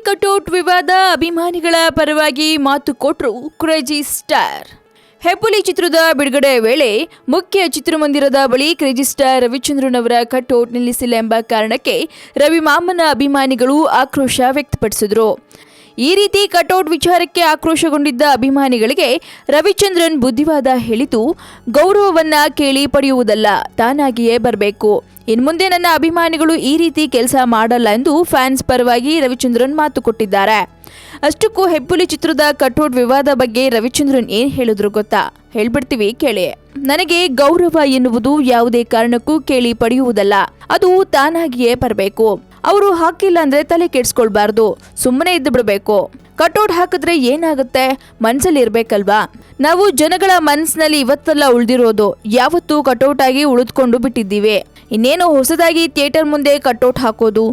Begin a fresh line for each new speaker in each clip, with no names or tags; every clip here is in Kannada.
ಕಟೌಟ್ ವಿವಾದ, ಅಭಿಮಾನಿಗಳ ಪರವಾಗಿ ಮಾತು ಕೊಟ್ರು ಕ್ರೇಜಿ ಸ್ಟಾರ್. ಹೆಬ್ಬುಲಿ ಚಿತ್ರದ ಬಿಡುಗಡೆ ವೇಳೆ ಮುಖ್ಯ ಚಿತ್ರಮಂದಿರದ ಬಳಿ ಕ್ರೇಜಿ ಸ್ಟಾರ್ ರವಿಚಂದ್ರನ್ ಅವರ ಕಟೌಟ್ ನಿಲ್ಲಿಸಿಲ್ಲ ಎಂಬ ಕಾರಣಕ್ಕೆ ರವಿ ಮಾಮನ ಅಭಿಮಾನಿಗಳು ಆಕ್ರೋಶ ವ್ಯಕ್ತಪಡಿಸಿದರು. ಈ ರೀತಿ ಕಟೌಟ್ ವಿಚಾರಕ್ಕೆ ಆಕ್ರೋಶಗೊಂಡಿದ್ದ ಅಭಿಮಾನಿಗಳಿಗೆ ರವಿಚಂದ್ರನ್ ಬುದ್ಧಿವಾದ ಹೇಳಿದ್ದು, ಗೌರವವನ್ನ ಕೇಳಿ ಪಡೆಯುವುದಲ್ಲ, ತಾನಾಗಿಯೇ ಬರಬೇಕು. ಇನ್ಮುಂದೆ ನನ್ನ ಅಭಿಮಾನಿಗಳು ಈ ರೀತಿ ಕೆಲಸ ಮಾಡಲ್ಲ ಎಂದು ಫ್ಯಾನ್ಸ್ ಪರವಾಗಿ ರವಿಚಂದ್ರನ್ ಮಾತು ಕೊಟ್ಟಿದ್ದಾರೆ. ಅಷ್ಟಕ್ಕೂ ಹೆಬ್ಬುಲಿ ಚಿತ್ರದ ಕಟೌಟ್ ವಿವಾದ ಬಗ್ಗೆ ರವಿಚಂದ್ರನ್ ಏನ್ ಹೇಳಿದ್ರು ಗೊತ್ತಾ? ಹೇಳ್ಬಿಡ್ತೀವಿ ಕೇಳಿ. ನನಗೆ ಗೌರವ ಎನ್ನುವುದು ಯಾವುದೇ ಕಾರಣಕ್ಕೂ ಕೇಳಿ ಪಡೆಯುವುದಲ್ಲ, ಅದು ತಾನಾಗಿಯೇ ಬರಬೇಕು. ಅವರು ಹಾಕಿಲ್ಲ ಅಂದ್ರೆ ತಲೆ ಕೆಡ್ಸ್ಕೊಳ್ಬಾರ್ದು, ಸುಮ್ಮನೆ ಇದ್ದು ಬಿಡಬೇಕು. ಕಟೌಟ್ ಹಾಕಿದ್ರೆ ಏನಾಗುತ್ತೆ? ಮನ್ಸಲ್ಲಿ ಇರ್ಬೇಕಲ್ವಾ? ನಾವು ಜನಗಳ ಮನಸ್ಸಿನಲ್ಲಿ ಇವತ್ತೆಲ್ಲ ಉಳಿದಿರೋದು, ಯಾವತ್ತೂ ಕಟೌಟ್ ಆಗಿ ಉಳಿದುಕೊಂಡು ಬಿಟ್ಟಿದ್ದೀವಿ. ಇನ್ನೇನು ಹೊಸದಾಗಿ ಥಿಯೇಟರ್ ಮುಂದೆ ಕಟೌಟ್ ಹಾಕೋದು?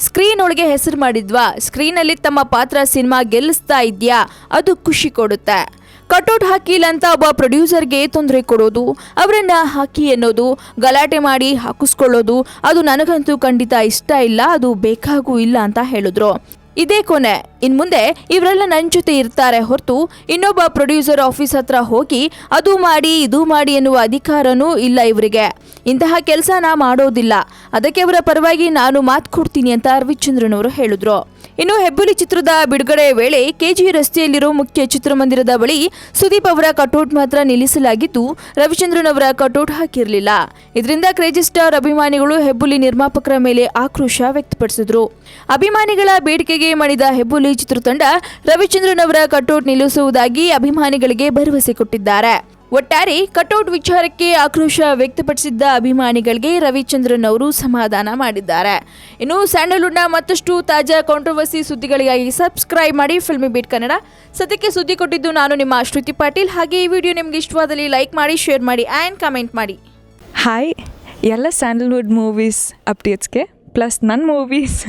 ಸ್ಕ್ರೀನ್ ಒಳಗೆ ಹೆಸರು ಮಾಡಿದ್ವಾ? ಸ್ಕ್ರೀನಲ್ಲಿ ತಮ್ಮ ಪಾತ್ರ ಸಿನಿಮಾ ಗೆಲ್ಲಿಸ್ತಾ ಇದ್ಯಾ? ಅದು ಖುಷಿ ಕೊಡುತ್ತೆ. ಕಟೌಟ್ ಹಾಕಿಲ್ಲ ಅಂತ ಒಬ್ಬ ಪ್ರೊಡ್ಯೂಸರ್ಗೆ ತೊಂದರೆ ಕೊಡೋದು, ಅವರನ್ನ ಹಾಕಿ ಅನ್ನೋದು, ಗಲಾಟೆ ಮಾಡಿ ಹಾಕಿಸ್ಕೊಳ್ಳೋದು, ಅದು ನನಗಂತೂ ಖಂಡಿತ ಇಷ್ಟ ಇಲ್ಲ, ಅದು ಬೇಕಾಗೂ ಇಲ್ಲ ಅಂತ ಹೇಳಿದ್ರು. ಇದೇ ಕೊನೆ. ಇನ್ಮುಂದೆ ಇವರೆಲ್ಲ ನನ್ನ ಜೊತೆ ಇರ್ತಾರೆ ಹೊರತು ಇನ್ನೊಬ್ಬ ಪ್ರೊಡ್ಯೂಸರ್ ಆಫೀಸ್ ಹತ್ರ ಹೋಗಿ ಅದು ಮಾಡಿ ಇದು ಮಾಡಿ ಎನ್ನುವ ಅಧಿಕಾರನೂ ಇಲ್ಲ ಇವರಿಗೆ. ಇಂತಹ ಕೆಲಸನ ಮಾಡೋದಿಲ್ಲ. ಅದಕ್ಕೆ ಅವರ ಪರವಾಗಿ ನಾನು ಮಾತು ಕೊಡ್ತೀನಿ ಅಂತ ರವಿಚಂದ್ರನ್ ಅವರು ಹೇಳಿದ್ರು. ಇನ್ನು ಹೆಬ್ಬುಲಿ ಚಿತ್ರದ ಬಿಡುಗಡೆ ವೇಳೆ ಕೆಜಿ ರಸ್ತೆಯಲ್ಲಿರೋ ಮುಖ್ಯ ಚಿತ್ರಮಂದಿರದ ಬಳಿ ಸುದೀಪ್ ಅವರ ಕಟೌಟ್ ಮಾತ್ರ ನಿಲ್ಲಿಸಲಾಗಿದ್ದು, ರವಿಚಂದ್ರನ್ ಅವರ ಕಟೌಟ್ ಹಾಕಿರಲಿಲ್ಲ. ಇದರಿಂದ ಕ್ರೇಜಿ ಸ್ಟಾರ್ ಅಭಿಮಾನಿಗಳು ಹೆಬ್ಬುಲಿ ನಿರ್ಮಾಪಕರ ಮೇಲೆ ಆಕ್ರೋಶ ವ್ಯಕ್ತಪಡಿಸಿದ್ರು. ಅಭಿಮಾನಿಗಳ ಬೇಡಿಕೆಗೆ ಮಣಿದ ಹೆಬ್ಬುಲಿ ಚಿತ್ರತಂಡ ರವಿಚಂದ್ರನ್ ಅವರ ಕಟೌಟ್ ನಿಲ್ಲಿಸುವುದಾಗಿ ಅಭಿಮಾನಿಗಳಿಗೆ ಭರವಸೆ ಕೊಟ್ಟಿದ್ದಾರೆ. ಒಟ್ಟಾರೆ ಕಟೌಟ್ ವಿಚಾರಕ್ಕೆ ಆಕ್ರೋಶ ವ್ಯಕ್ತಪಡಿಸಿದ್ದ ಅಭಿಮಾನಿಗಳಿಗೆ ರವಿಚಂದ್ರನ್ ಅವರು ಸಮಾಧಾನ ಮಾಡಿದ್ದಾರೆ. ಇನ್ನು ಸ್ಯಾಂಡಲ್ವುಡ್ನ ಮತ್ತಷ್ಟು ತಾಜಾ ಕಾಂಟ್ರವರ್ಸಿ ಸುದ್ದಿಗಳಿಗಾಗಿ ಸಬ್ಸ್ಕ್ರೈಬ್ ಮಾಡಿ ಫಿಲ್ಮಿ ಬೀಟ್ ಕನ್ನಡ. ಸದ್ಯಕ್ಕೆ ಸುದ್ದಿ ಕೊಟ್ಟಿದ್ದು ನಾನು ನಿಮ್ಮ ಶ್ರುತಿ ಪಾಟೀಲ್. ಹಾಗೆ ಈ ವಿಡಿಯೋ ನಿಮ್ಗೆ ಇಷ್ಟವಾದಲ್ಲಿ ಲೈಕ್ ಮಾಡಿ, ಶೇರ್ ಮಾಡಿ ಆ್ಯಂಡ್ ಕಮೆಂಟ್ ಮಾಡಿ.
ಹಾಯ್, ಎಲ್ಲ ಸ್ಯಾಂಡಲ್ವುಡ್ ಮೂವೀಸ್ ಅಪ್ಡೇಟ್ಸ್ಗೆ ಪ್ಲಸ್ ನನ್ನ ಮೂವೀಸ್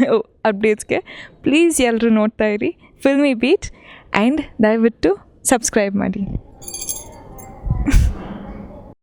ಅಪ್ಡೇಟ್ಸ್ಗೆ ಪ್ಲೀಸ್ ಎಲ್ಲರೂ ನೋಡ್ತಾ ಇರಿ ಫಿಲ್ಮಿ ಬೀಟ್ ಆ್ಯಂಡ್ ದಯವಿಟ್ಟು ಸಬ್ಸ್ಕ್ರೈಬ್ ಮಾಡಿ.